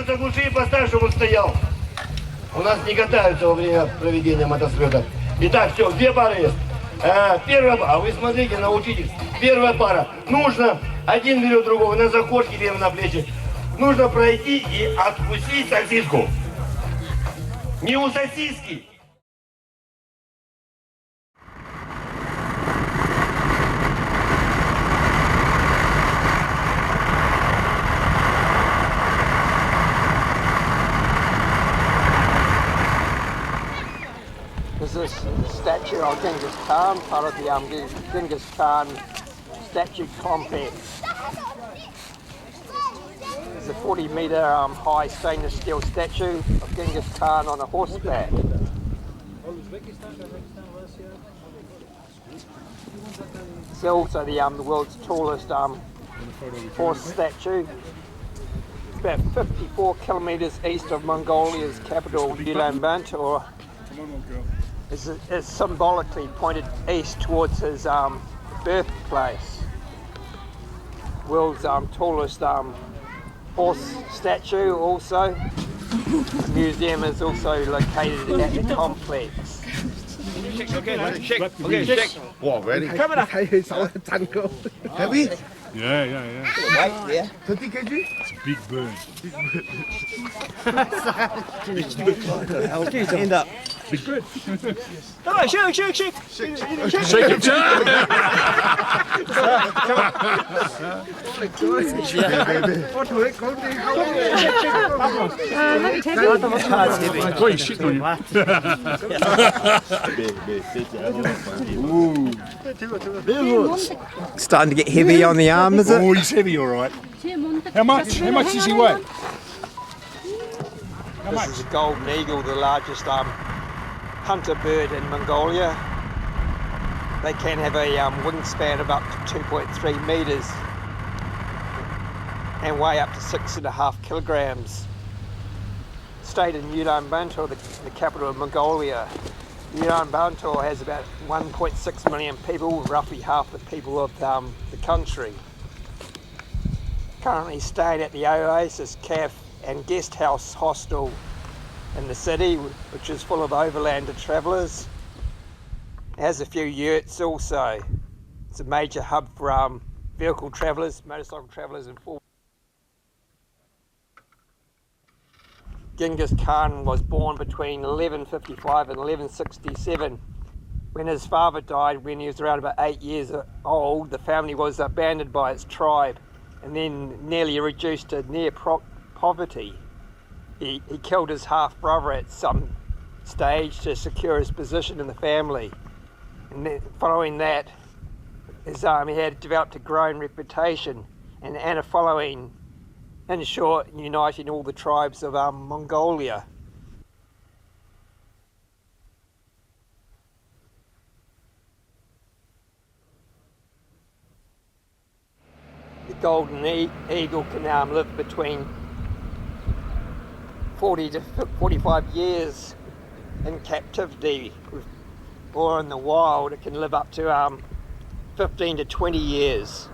Мотор заглуши и поставь, чтобы он стоял. У нас не катаются во время проведения мотослета. Итак, все, 2 пары есть. Первая пара, вы смотрите, научитесь. Первая пара. Нужно, один берет другого на заходке, левым на плечи. Нужно пройти и отпустить сосиску. Не у сосиски. There's this statue of Genghis Khan, part of the Genghis Khan statue complex. There's a 40-metre high stainless steel statue of Genghis Khan on a horseback. It's also the world's tallest horse statue. It's about 54 kilometres east of Mongolia's capital, Ulaanbaatar. Is symbolically pointed east towards his birthplace. World's tallest horse statue also. The museum is also located at the complex. Wow, ready? Heavy? Yeah. Weight, yeah. 30 kg? It's a big bird. Hand up. Big bird. Come on, shake. Shake it. Oh, he's shitting on you. Starting to get heavy on the arm, is it? Oh, he's heavy, all right. How much? How much does he weigh? This is a golden eagle, the largest hunter bird in Mongolia. They can have a wingspan of up to 2.3 metres and weigh up to 6.5 kilograms. Stayed in Ulaanbaatar, the capital of Mongolia. Ulaanbaatar has about 1.6 million people, roughly half the people of the country. Currently staying at the Oasis Cafe and Guest House Hostel in the city, which is full of overlander travellers. It has a few yurts also. It's a major hub for vehicle travellers, motorcycle travellers and four. Genghis Khan was born between 1155 and 1167. When his father died when he was around about 8 years old, the family was abandoned by its tribe and then nearly reduced to near poverty. He killed his half-brother at some stage to secure his position in the family. And then following that, he had developed a growing reputation and a following, in short, uniting all the tribes of Mongolia. The golden eagle can live between 40 to 45 years in captivity, or in the wild it can live up to 15 to 20 years.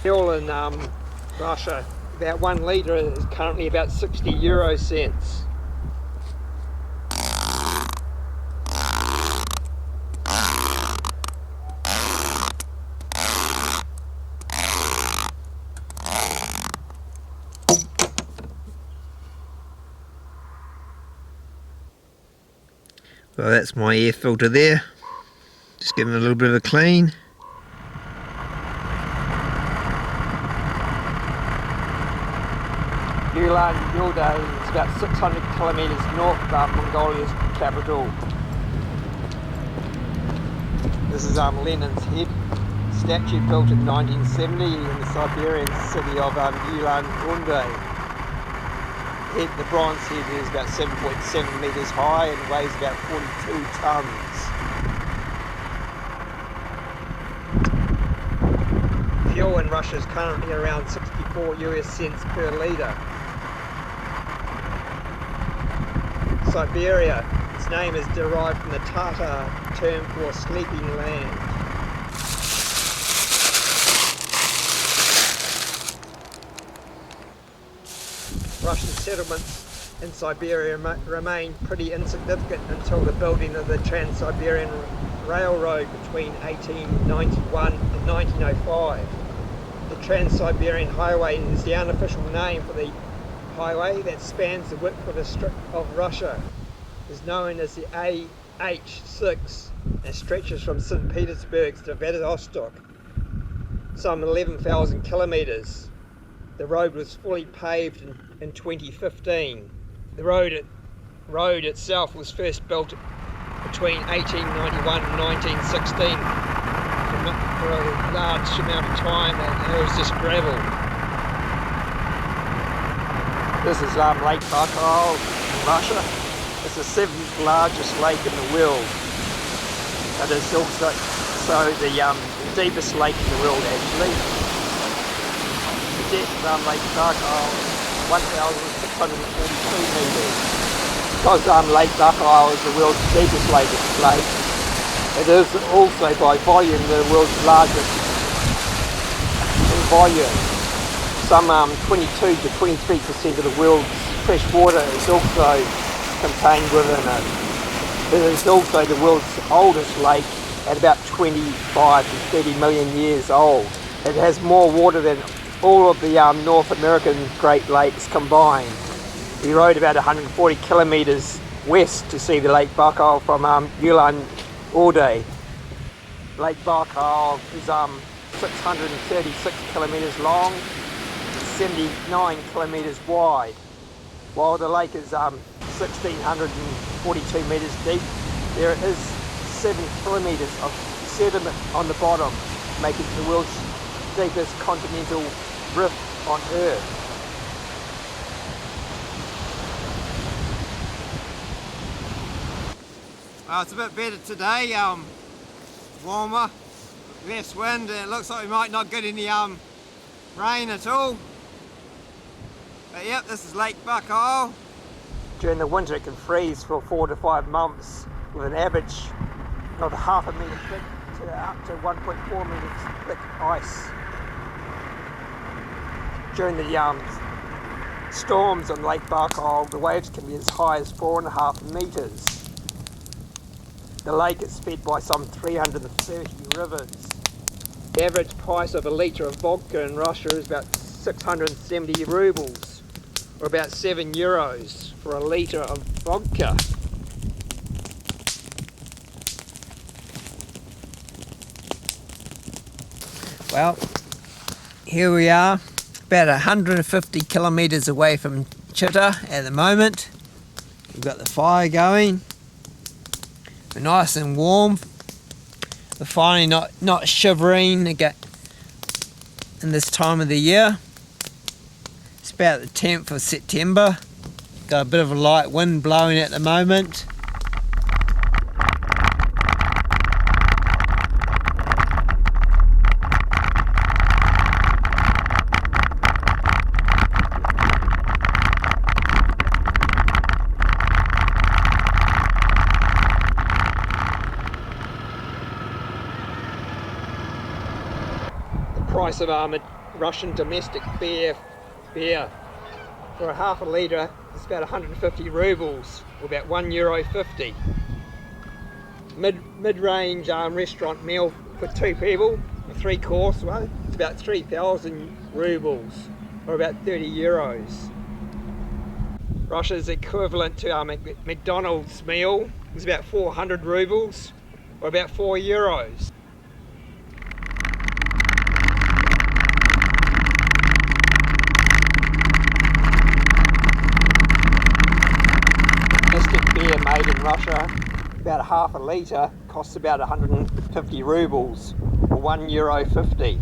Fuel in Russia, about 1 litre is currently about 60 euro cents. Well, that's my air filter there. Just giving it a little bit of a clean. Ulaanbaatar is about 600 kilometres north of Mongolia's capital. This is Lenin's head statue built in 1970 in the Siberian city of Ulaanbaatar. The bronze head is about 7.7 metres high and weighs about 42 tonnes. Fuel in Russia is currently around 64 US cents per litre. Siberia. Its name is derived from the Tatar term for sleeping land. Russian settlements in Siberia remained pretty insignificant until the building of the Trans-Siberian Railroad between 1891 and 1905. The Trans-Siberian Highway is the unofficial name for the highway that spans the width of Russia. It is known as the AH6 and stretches from St. Petersburg to Vladivostok, some 11,000 kilometers. The road was fully paved in 2015. The road itself was first built between 1891 and 1916 for a large amount of time, and it was just gravel. This is Lake Baikal in Russia. It's the 7th largest lake in the world. It is also the deepest lake in the world actually. The depth of Lake Baikal is 1,642 metres. Because Lake Baikal is the world's deepest lake, it is also by volume the world's largest in volume. Some 22 to 23% of the world's fresh water is also contained within it. It is also the world's oldest lake at about 25 to 30 million years old. It has more water than all of the North American Great Lakes combined. We rode about 140 kilometres west to see the Lake Baikal from Ulan-Ude. Lake Baikal is 636 kilometres long, 79 kilometres wide. While the lake is 1,642 metres deep, there is 7 kilometres of sediment on the bottom, making it the world's deepest continental rift on Earth. Well, it's a bit better today, warmer, less wind, and it looks like we might not get any rain at all. But yep, this is Lake Baikal. During the winter it can freeze for 4 to 5 months with an average of half a metre thick to up to 1.4 metres thick ice. During the storms on Lake Baikal, the waves can be as high as 4.5 metres. The lake is fed by some 330 rivers. The average price of a litre of vodka in Russia is about 670 rubles, or about €7 for a litre of vodka. Well, here we are, about 150 kilometres away from Chita at the moment. We've got the fire going. We're nice and warm. We're finally not shivering again in this time of the year. It's about the 10th of September. Got a bit of a light wind blowing at the moment. Price of Russian domestic beer for a half a litre is about 150 rubles, or about €1.50. Mid-range restaurant meal for 2 people, a 3-course one, it's about 3,000 rubles, or about €30. Russia's equivalent to a McDonald's meal is about 400 rubles, or about €4. Beer made in Russia, about half a litre, costs about 150 rubles, or €1.50.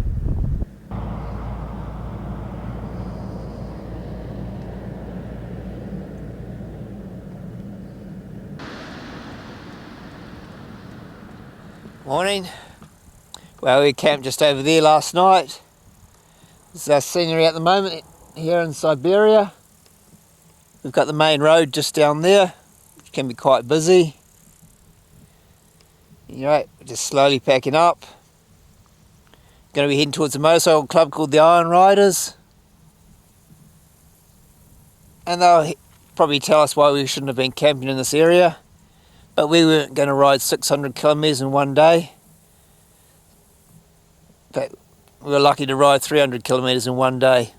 Morning. Well, we camped just over there last night. This is our scenery at the moment here in Siberia. We've got the main road just down there, can be quite busy. Right, just slowly packing up. Going to be heading towards a motorcycle club called the Iron Riders. And they'll probably tell us why we shouldn't have been camping in this area. But we weren't going to ride 600 kilometres in one day. But we were lucky to ride 300 kilometres in one day.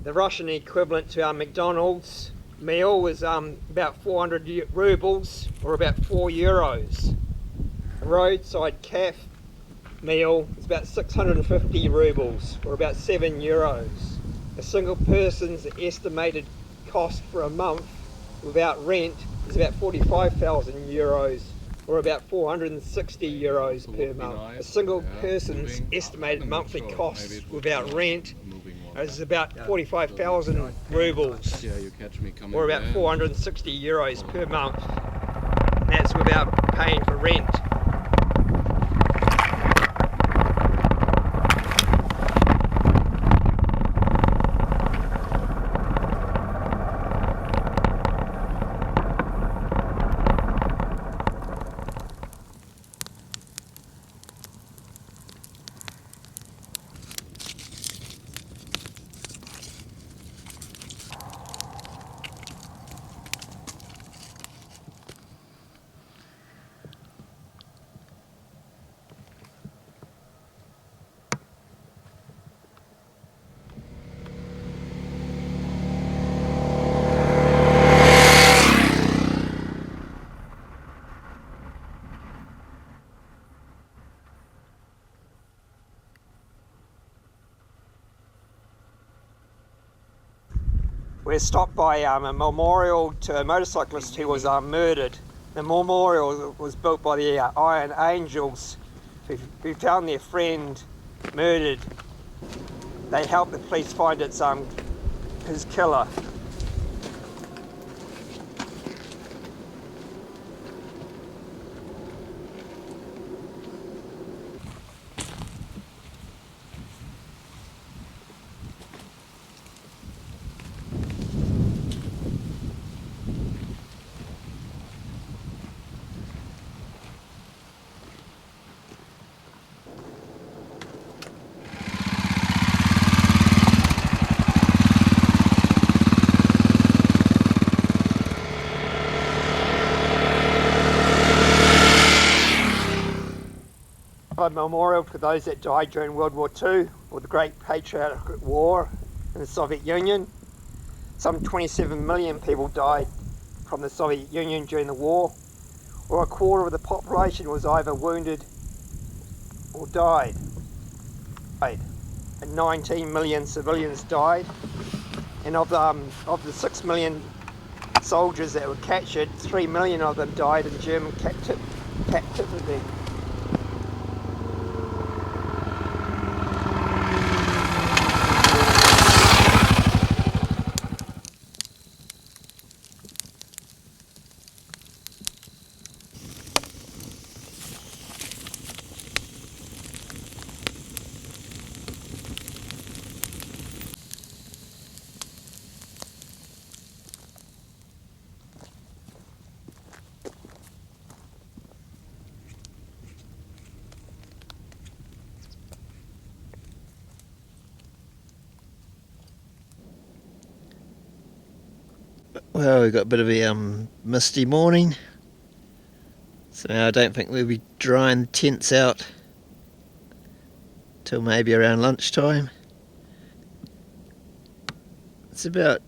The Russian equivalent to our McDonald's meal was about 400 rubles, or about €4. A roadside calf meal is about 650 rubles, or about €7. A single person's estimated cost for a month without rent is about €45,000, or about €460 per month. A single person's estimated monthly cost without rent is about 45,000 rubles, or about €460 per month. And that's without paying for rent. We're stopped by a memorial to a motorcyclist who was murdered. The memorial was built by the Iron Angels who found their friend murdered. They helped the police find his killer. A memorial to those that died during World War II, or the Great Patriotic War in the Soviet Union. Some 27 million people died from the Soviet Union during the war, or a quarter of the population was either wounded or died. And 19 million civilians died, and of the 6 million soldiers that were captured, 3 million of them died in German captivity. Well, we've got a bit of a misty morning, so now I don't think we'll be drying the tents out till maybe around lunchtime. It's about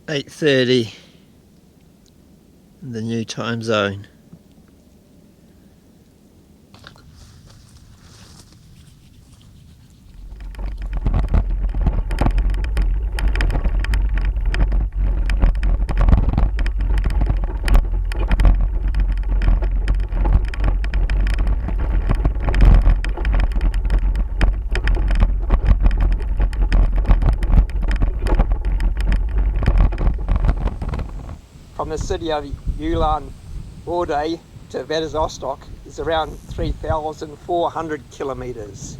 8:30 in the new time zone. From the city of Ulan-Ude to Vladivostok is around 3,400 kilometres.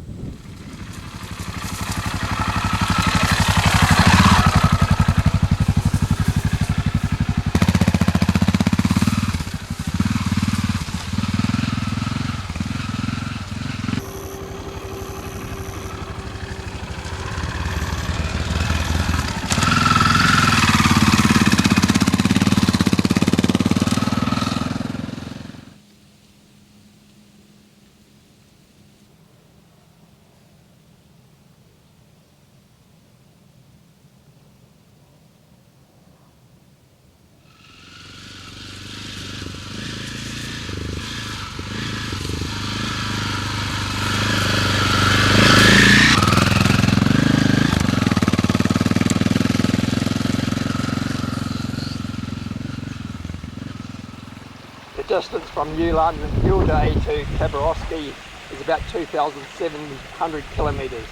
distance from Ulan to Khabarovsk is about 2,700 kilometres.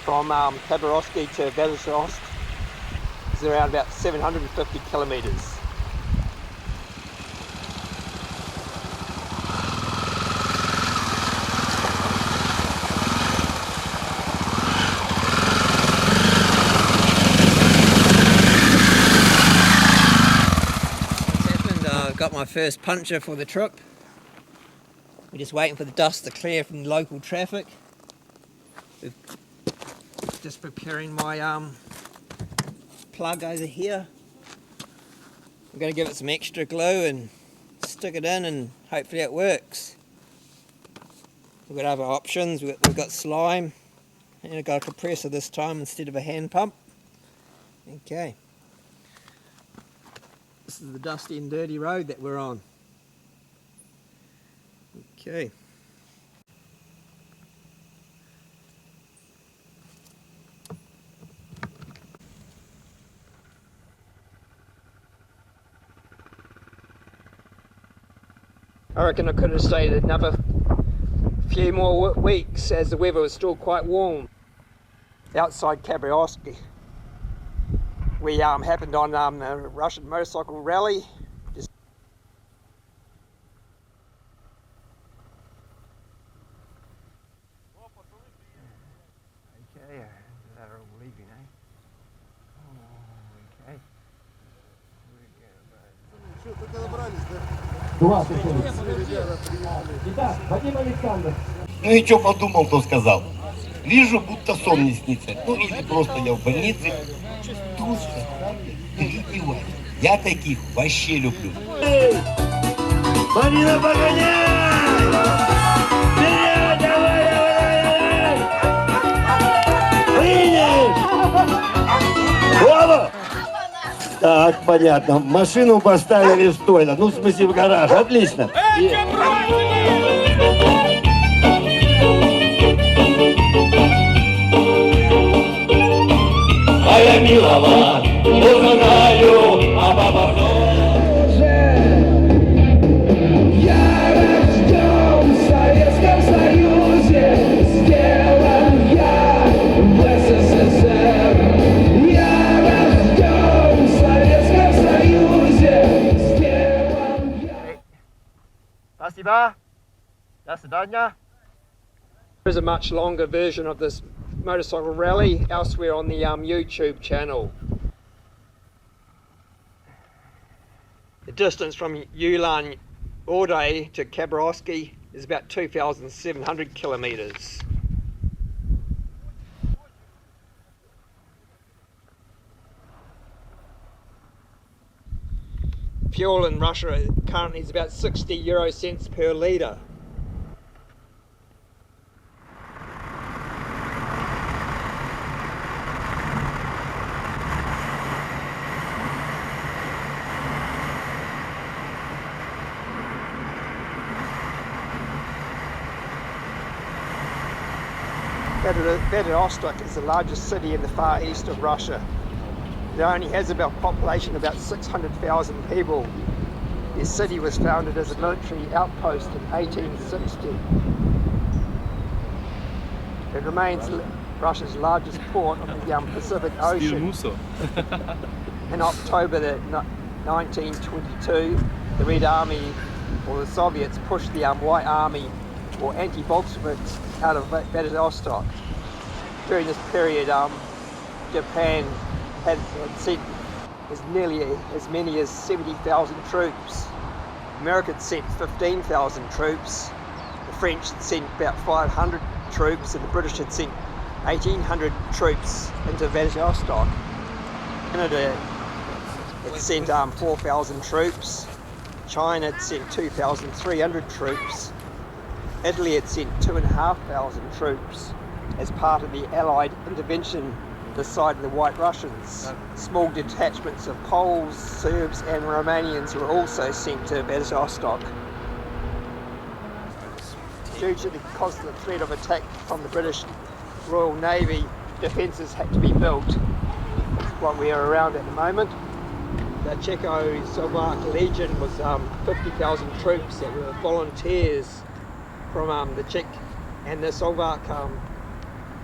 From Khabarovsk to Vladivostok is around about 750 kilometres. Got my first puncher for the trip. We're just waiting for the dust to clear from local traffic. We're just preparing my plug over here. I'm going to give it some extra glue and stick it in, and hopefully it works. We've got other options. We've got slime, and I've got a compressor this time instead of a hand pump. Okay. This is the dusty and dirty road that we're on. Okay. I reckon I could have stayed another few more weeks as the weather was still quite warm. Outside Khabarovsk, we happened on the Russian motorcycle rally. Okay, they're all leaving, eh? Ну и что подумал, то сказал. Вижу, будто сон не снится. Ну или просто я в больнице. Тушка, перебивай. Я таких вообще люблю. Марина, погоняй! Вперед, давай! Принять! Оба! Так, понятно. Машину поставили стойло. Ну, в смысле, в гараж. Отлично. А я милова, узнаю об обороне. Я рожден в Советском Союзе, сделан я в СССР. Я рожден в Советском Союзе, сделан я. Спасибо. До свидания. There is a much longer version of this motorcycle rally elsewhere on the YouTube channel. The distance from Ulan to Khabarovsk is about 2,700 kilometres. Fuel in Russia currently is about 60 euro cents per litre. Vladivostok is the largest city in the far east of Russia. It only has about a population of about 600,000 people. The city was founded as a military outpost in 1860. It remains Russia's largest port on the Pacific Ocean. In October 1922, the Red Army, or the Soviets, pushed the White Army, or anti-Bolsheviks, out of Vladivostok. During this period, Japan had sent nearly as many as 70,000 troops. America had sent 15,000 troops. The French had sent about 500 troops, and the British had sent 1,800 troops into Vladivostok. Canada had sent 4,000 troops. China had sent 2,300 troops. Italy had sent 2,500 troops as part of the Allied intervention this side of the White Russians. Small detachments of Poles, Serbs and Romanians were also sent to Vladivostok. Due to the constant threat of attack from the British Royal Navy, defences had to be built. That's what we are around at the moment. the Czechoslovak Legion was 50,000 troops that were volunteers from the Czech and the Slovak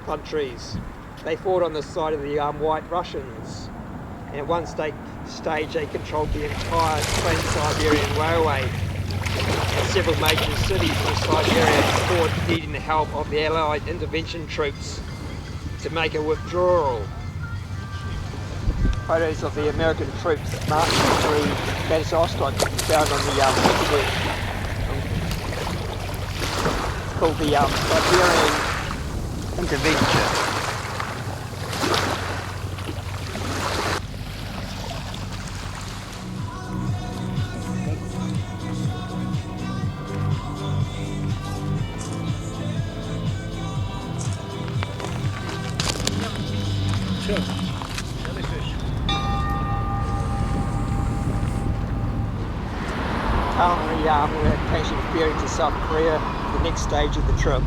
countries. They fought on the side of the White Russians, and at one stage they controlled the entire Trans-Siberian Railway and several major cities in Siberia before needing the help of the Allied intervention troops to make a withdrawal. Photos of the American troops marching through Vladivostok can be found on the internet. It's called the Siberian Intervention. Currently, we're catching a ferry to South Korea, the next stage of the trip.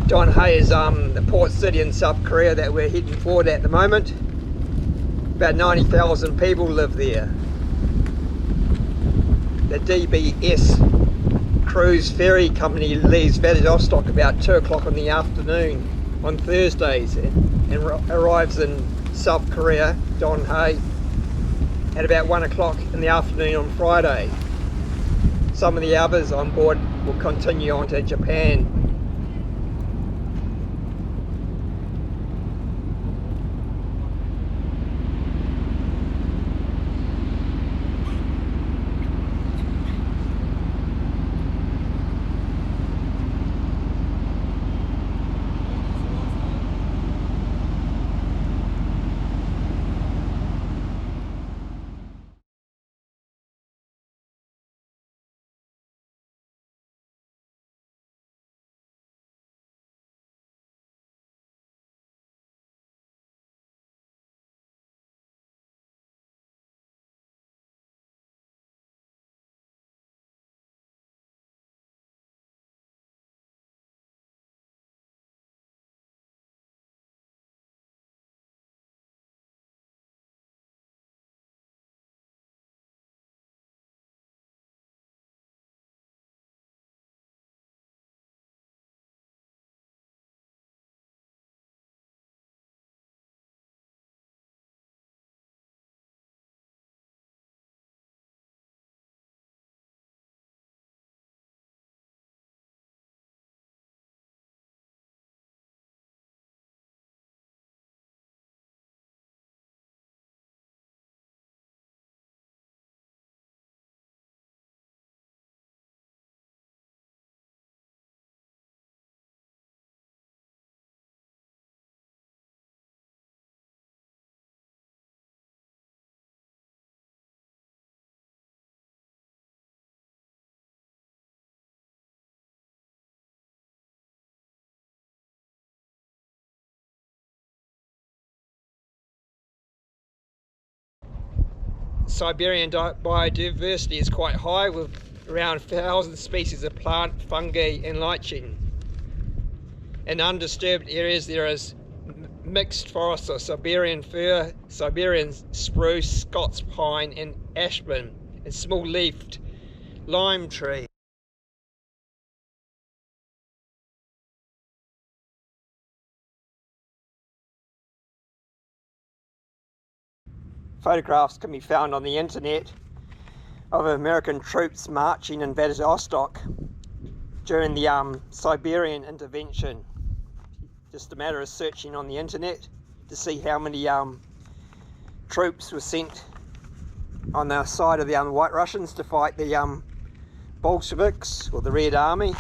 Donhae is the port city in South Korea that we're heading forward at the moment. About 90,000 people live there. The DBS cruise ferry company leaves Vladivostok about 2 o'clock in the afternoon on Thursdays and arrives in South Korea, Donhae, at about 1 o'clock in the afternoon on Friday. Some of the others on board will continue on to Japan. Siberian biodiversity is quite high, with around 1,000 species of plant, fungi and lichen. In undisturbed areas there is mixed forests of Siberian fir, Siberian spruce, Scots pine and aspen, and small-leafed lime tree. Photographs can be found on the internet. of American troops marching in Vladivostok during the Siberian intervention. Just a matter of searching on the internet to see how many troops were sent on the side of the White Russians to fight the Bolsheviks or the Red Army.